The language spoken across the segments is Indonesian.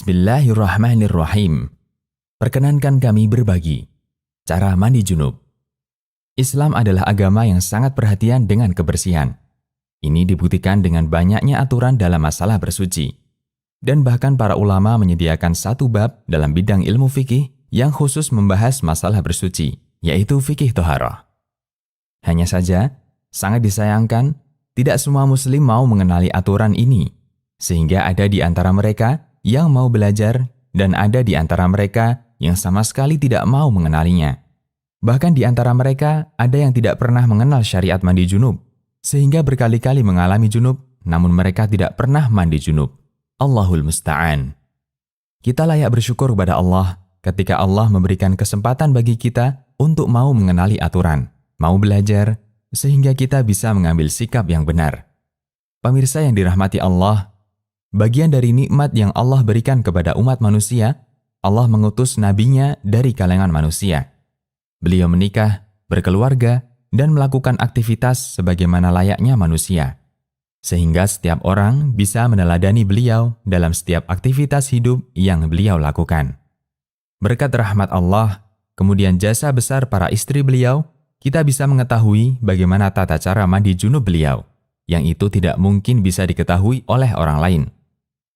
Bismillahirrahmanirrahim. Perkenankan kami berbagi cara mandi junub. Islam adalah agama yang sangat perhatian dengan kebersihan. Ini dibuktikan dengan banyaknya aturan dalam masalah bersuci. Dan bahkan para ulama menyediakan satu bab dalam bidang ilmu fikih yang khusus membahas masalah bersuci, yaitu fikih toharah. Hanya saja, sangat disayangkan, tidak semua muslim mau mengenali aturan ini, sehingga ada di antara mereka yang mau belajar dan ada di antara mereka yang sama sekali tidak mau mengenalinya. Bahkan di antara mereka ada yang tidak pernah mengenal syariat mandi junub, sehingga berkali-kali mengalami junub, namun mereka tidak pernah mandi junub. Allahul Musta'an. Kita layak bersyukur kepada Allah ketika Allah memberikan kesempatan bagi kita untuk mau mengenali aturan, mau belajar, sehingga kita bisa mengambil sikap yang benar. Pemirsa yang dirahmati Allah, bagian dari nikmat yang Allah berikan kepada umat manusia, Allah mengutus nabinya dari kalangan manusia. Beliau menikah, berkeluarga, dan melakukan aktivitas sebagaimana layaknya manusia. Sehingga setiap orang bisa meneladani beliau dalam setiap aktivitas hidup yang beliau lakukan. Berkat rahmat Allah, kemudian jasa besar para istri beliau, kita bisa mengetahui bagaimana tata cara mandi junub beliau, yang itu tidak mungkin bisa diketahui oleh orang lain.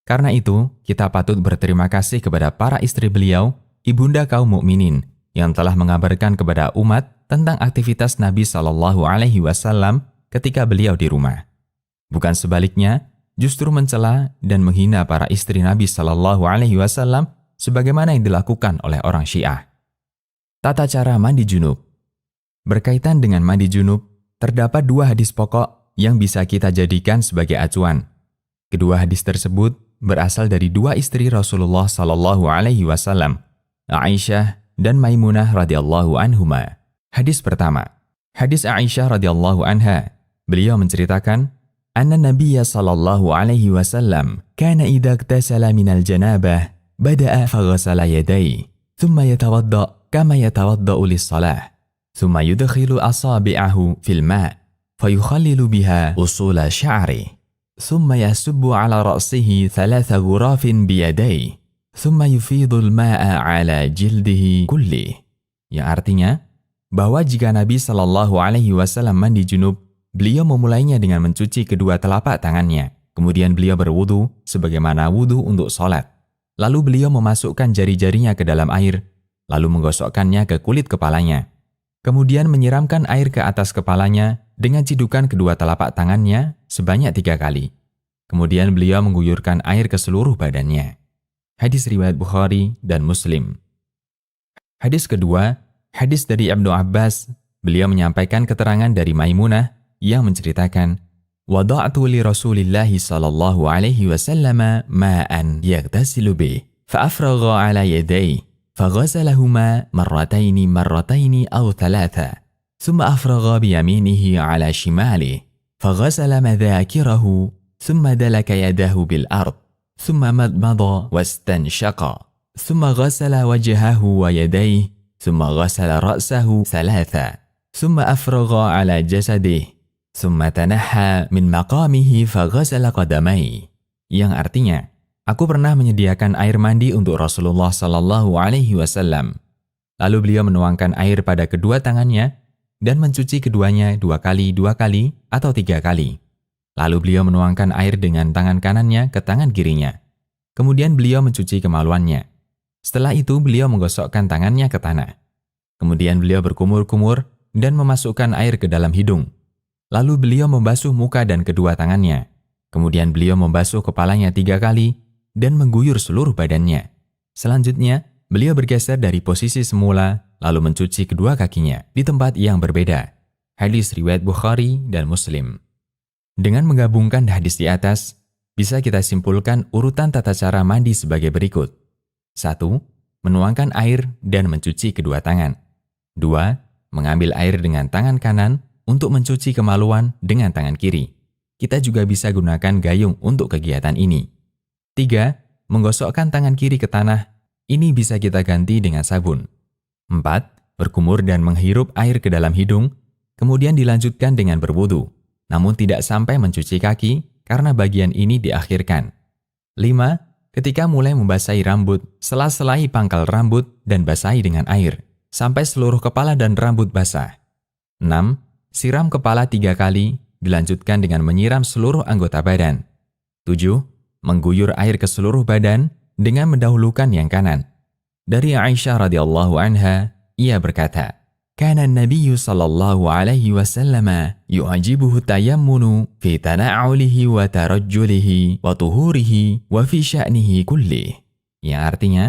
Karena itu, kita patut berterima kasih kepada para istri beliau, ibunda kaum mukminin, yang telah mengabarkan kepada umat tentang aktivitas Nabi SAW ketika beliau di rumah. Bukan sebaliknya, justru mencela dan menghina para istri Nabi SAW sebagaimana yang dilakukan oleh orang Syiah. Tata cara mandi junub. Berkaitan dengan mandi junub, terdapat dua hadis pokok yang bisa kita jadikan sebagai acuan. Kedua hadis tersebut berasal dari dua istri Rasulullah SAW, Aisyah dan Maimunah radhiyallahu anhuma. Hadis pertama, hadis Aisyah radhiyallahu anha. Beliau menceritakan, anna Nabiyya sallallahu alaihi wasallam kana idza iktasala minal janabah bada'a faghasala yadayhi thumma yatawadda kama yatawadda'u lis-shalah thumma yudkhilu asabi'ahu fil ma' fayukhallilu biha usula sya'ri thumma yasubbu ala ra'sihi thalatha ghurafin biyadayhi thumma yufidul ma'a ala jildihi kulli. Yang artinya bahwa jika Nabi sallallahu alaihi wasallam mandi junub, beliau memulainya dengan mencuci kedua telapak tangannya. Kemudian beliau berwudu sebagaimana wudu untuk sholat. Lalu beliau memasukkan jari-jarinya ke dalam air, lalu menggosokkannya ke kulit kepalanya. Kemudian menyiramkan air ke atas kepalanya dengan cidukan kedua telapak tangannya sebanyak 3 kali. Kemudian beliau mengguyurkan air ke seluruh badannya. Hadis riwayat Bukhari dan Muslim. Hadis kedua, hadis dari Ibnu Abbas. Beliau menyampaikan keterangan dari Maimunah yang menceritakan, wada'tu li Rasulillahi sallallahu alaihi wasallam ma'an yaghtasilu bih fa afragha ala yadayhi fa ghasalahuma marrataini aw thalatha thumma afragha bi yaminihi ala shimalihi fa ghasala madhakirahu thumma dalaka yadahu bil ard thumma madmada wastanshaqa thumma ghasala wajhahu wa yadayhi thumma ghasala ra'sahu thalatha thumma afragha ala jasadihi thumma tanaha min maqamihi faghasala qadamai. Yang artinya, aku pernah menyediakan air mandi untuk Rasulullah sallallahu alaihi wasallam. Lalu beliau menuangkan air pada kedua tangannya dan mencuci keduanya 2 kali atau 3 kali. Lalu beliau menuangkan air dengan tangan kanannya ke tangan kirinya. Kemudian beliau mencuci kemaluannya. Setelah itu beliau menggosokkan tangannya ke tanah. Kemudian beliau berkumur-kumur dan memasukkan air ke dalam hidung. Lalu beliau membasuh muka dan kedua tangannya. Kemudian beliau membasuh kepalanya 3 kali dan mengguyur seluruh badannya. Selanjutnya, beliau bergeser dari posisi semula, lalu mencuci kedua kakinya di tempat yang berbeda. Hadis riwayat Bukhari dan Muslim. Dengan menggabungkan hadis di atas, bisa kita simpulkan urutan tata cara mandi sebagai berikut. 1. Menuangkan air dan mencuci kedua tangan. 2. Mengambil air dengan tangan kanan untuk mencuci kemaluan dengan tangan kiri. Kita juga bisa gunakan gayung untuk kegiatan ini. 3. Menggosokkan tangan kiri ke tanah. Ini bisa kita ganti dengan sabun. 4. Berkumur dan menghirup air ke dalam hidung, kemudian dilanjutkan dengan berwudu, namun tidak sampai mencuci kaki karena bagian ini diakhirkan. 5. Ketika mulai membasahi rambut, sela-selai pangkal rambut dan basahi dengan air, sampai seluruh kepala dan rambut basah. 6. Siram kepala 3 kali, dilanjutkan dengan menyiram seluruh anggota badan. 7. Mengguyur air ke seluruh badan dengan mendahulukan yang kanan. Dari Aisyah radhiyallahu anha, ia berkata, "Kana an-nabiy sallallahu alaihi wasallam yu'jibuhu tayammunu fi tana'ulihi wa tarajjulihi wa tuhurihi wa fi sya'nihi kullih." Yang artinya,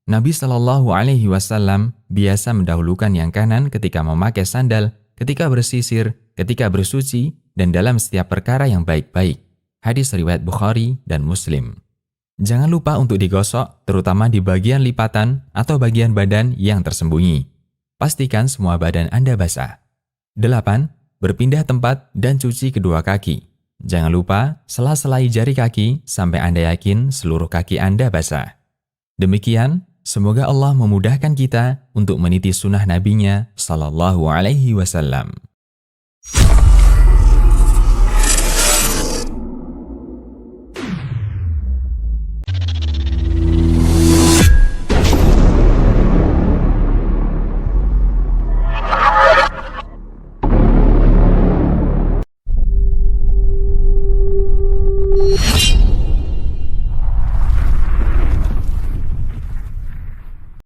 Nabi sallallahu alaihi wasallam biasa mendahulukan yang kanan ketika memakai sandal, ketika bersisir, ketika bersuci, dan dalam setiap perkara yang baik-baik. Hadis riwayat Bukhari dan Muslim. Jangan lupa untuk digosok, terutama di bagian lipatan atau bagian badan yang tersembunyi. Pastikan semua badan Anda basah. 8. Berpindah tempat dan cuci kedua kaki. Jangan lupa sela-selai jari kaki sampai Anda yakin seluruh kaki Anda basah. Demikian, semoga Allah memudahkan kita untuk meniti sunnah Nabi-Nya Sallallahu Alaihi Wasallam.